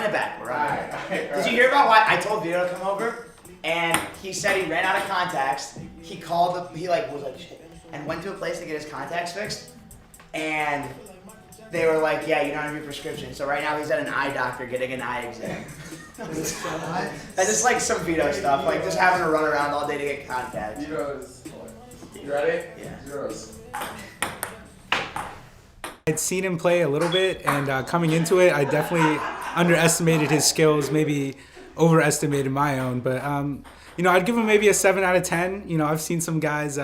it back. Did you hear about why I told Vito to come over? And he said he ran out of contacts. He called, shit, and went to a place to get his contacts fixed. And they were like, yeah, you don't have your prescription. So right now he's at an eye doctor getting an eye exam. That's just like some Vito stuff, like just having to run around all day to get contacts. Vito's. You ready? Yeah. Zeros. I'd seen him play a little bit, and coming into it, I definitely underestimated his skills, maybe overestimated my own. But I'd give him maybe a 7 out of 10. I've seen some guys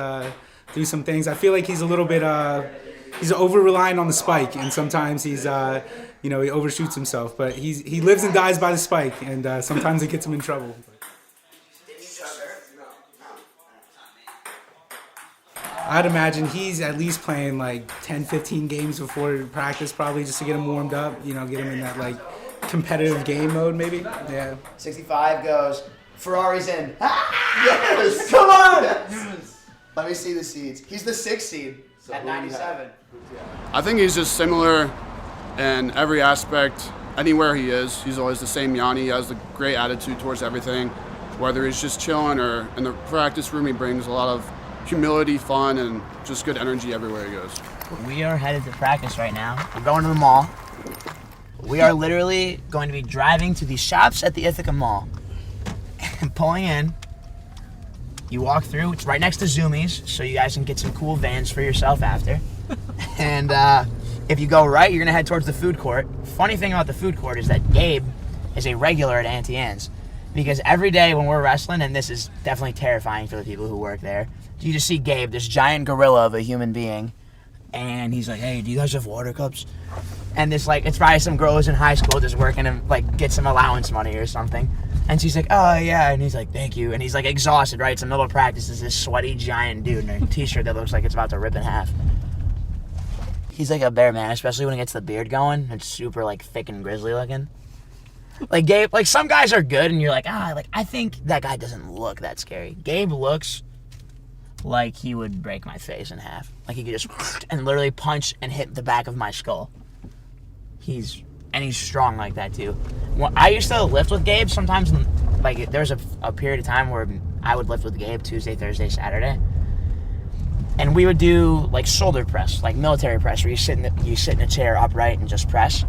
do some things. I feel like he's a little bit he's over relying on the spike, and sometimes he's he overshoots himself. But he lives and dies by the spike, and sometimes it gets him in trouble. I'd imagine he's at least playing like 10, 15 games before practice, probably just to get him warmed up, get him in that like competitive game mode maybe. Yeah. 65 goes, Ferrari's in. Ah! Yes! Come on! Yes! Let me see the seeds. He's the 6th seed at 97. I think he's just similar in every aspect. Anywhere he is, he's always the same Yianni. He has a great attitude towards everything. Whether he's just chilling or in the practice room, he brings a lot of humility, fun, and just good energy everywhere he goes. We are headed to practice right now. We're going to the mall. We are literally going to be driving to the shops at the ITHACA Mall and pulling in. You walk through, it's right next to Zoomies, so you guys can get some cool Vans for yourself after. And if you go right, you're gonna head towards the food court. Funny thing about the food court is that Gabe is a regular at Auntie Anne's, because every day when we're wrestling, and this is definitely terrifying for the people who work there, you just see Gabe, this giant gorilla of a human being, and he's like, hey, do you guys have water cups? And this, like, it's probably some girl who's in high school just working to, like, get some allowance money or something. And she's like, oh, yeah. And he's like, thank you. And he's, like, exhausted, right? It's the middle of practice. It's this sweaty giant dude in a t-shirt that looks like it's about to rip in half. He's like a bear, man, especially when he gets the beard going. It's super, like, thick and grizzly looking. Like, Gabe, like, some guys are good, and you're like, I think that guy doesn't look that scary. Gabe looks like he would break my face in half. Like, he could just and literally punch and hit the back of my skull. He's strong like that too. Well, I used to lift with Gabe sometimes. Like, there's a period of time where I would lift with Gabe Tuesday, Thursday, Saturday, and we would do like shoulder press, like military press, where you sit in a chair upright and just press,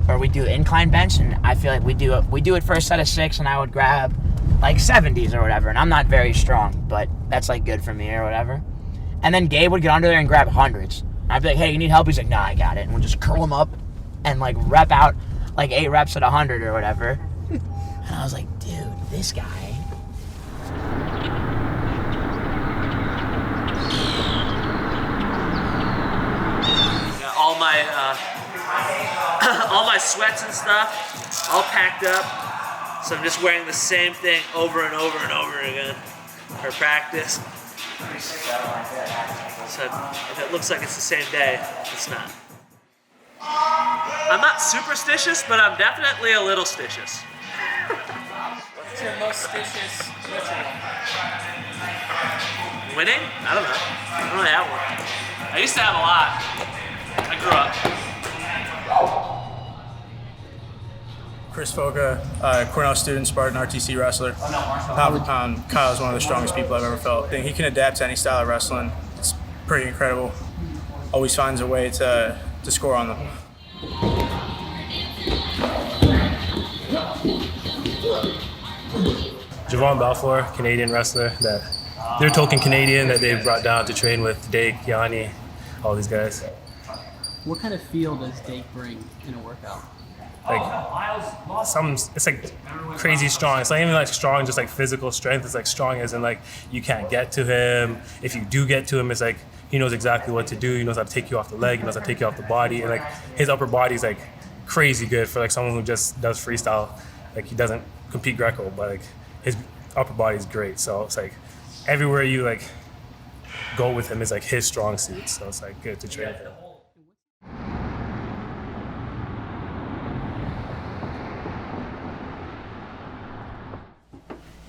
or we do incline bench. And I feel like we do it for a set of 6, and I would grab like 70s or whatever. And I'm not very strong, but that's like good for me or whatever. And then Gabe would get under there and grab 100s. And I'd be like, hey, you need help? He's like, nah, I got it. And we'll just curl him up and like rep out like 8 reps at 100 or whatever. And I was like, dude, this guy. Got all my sweats and stuff all packed up. So I'm just wearing the same thing over and over and over again for practice. So if it looks like it's the same day, it's not. I'm not superstitious, but I'm definitely a little stitious. What's your most stitious ritual? Winning? I don't know. I don't really have one. I used to have a lot. I grew up. Chris Foca, Cornell student, Spartan RTC wrestler. Kyle is one of the strongest people I've ever felt. I think he can adapt to any style of wrestling. It's pretty incredible. Always finds a way to score on them. Javon Balfour, Canadian wrestler. They're token Canadian that they brought down to train with Dake, Yianni, all these guys. What kind of feel does Dake bring in a workout? It's like crazy strong. It's not even like strong, just like physical strength. It's like strong as in like you can't get to him. If you do get to him, it's like he knows exactly what to do. He knows how to take you off the leg. He knows how to take you off the body. And like his upper body is like crazy good for like someone who just does freestyle. Like he doesn't compete Greco, but like his upper body is great. So it's like everywhere you like go with him is like his strong suit. So it's like good to train with him.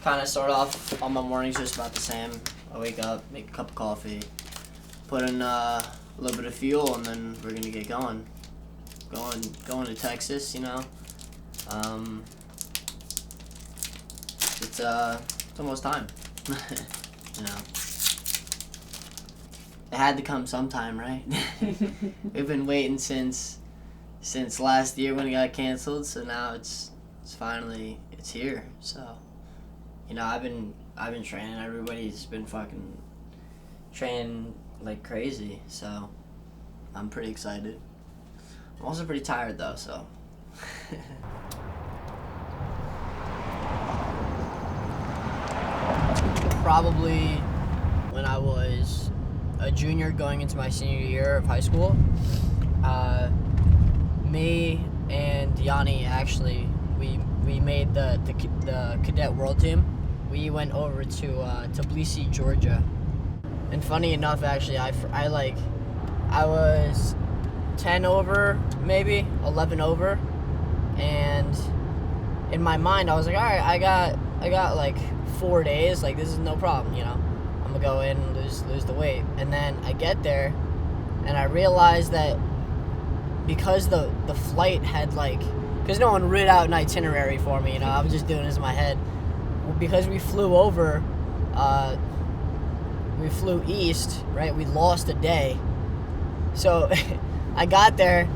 Kind of start off all my mornings just about the same. I wake up, make a cup of coffee, put in a little bit of fuel, and then we're gonna get going. Going to Texas, you know. It's almost time. You know, it had to come sometime, right? We've been waiting since last year when it got canceled, so now it's finally here. So, you know, I've been training. Everybody's been fucking training like crazy, so I'm pretty excited. I'm also pretty tired though, so. Probably when I was a junior going into my senior year of high school, me and Yianni actually we made the cadet world team. We went over to Tbilisi, Georgia, and funny enough, actually, I was 10 over, maybe 11 over, and in my mind I was like, all right, I got like 4 days, like this is no problem, you know, I'm gonna go in and lose the weight. And then I get there and I realized that because the flight had because no one writ out an itinerary for me, you know, I was just doing this in my head. Because we flew over, we flew east, right? We lost a day. So I got there,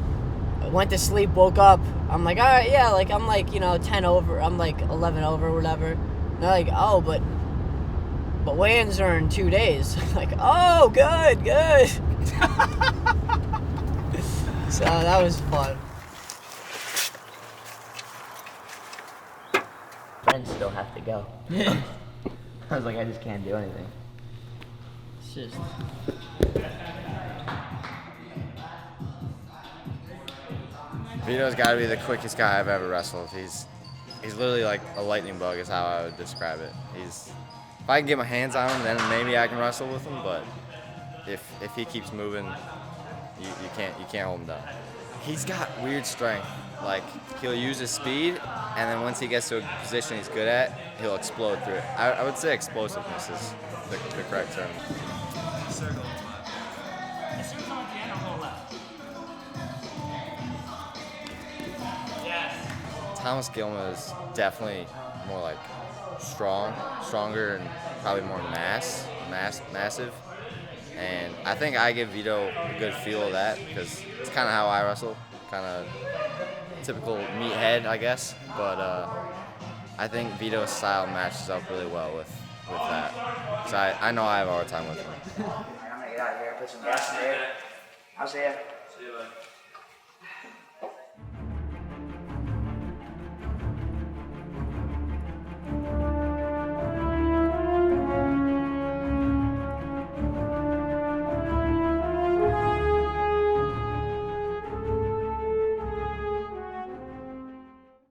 I went to sleep, woke up. I'm like, all right, yeah, like I'm like, you know, 10 over, I'm like 11 over, whatever. And they're like, oh, but weigh-ins are in 2 days. I'm like, oh, good. So that was fun. Friends still have to go. I was like, I just can't do anything. It's just... Vito's got to be the quickest guy I've ever wrestled. He's literally like a lightning bug is how I would describe it. If I can get my hands on him, then maybe I can wrestle with him. But if he keeps moving, you can't hold him down. He's got weird strength. Like he'll use his speed, and then once he gets to a position he's good at, he'll explode through it. I would say explosiveness is the correct term. Circle. Thomas Gilma is definitely more like stronger, and probably more massive. And I think I give Vito a good feel of that because it's kind of how I wrestle, kind of typical meathead, I guess. But I think Vito's style matches up really well with that. So I know I have a hard time with him. I'm gonna get out of here, put some gas in there. I'll see ya. See you later.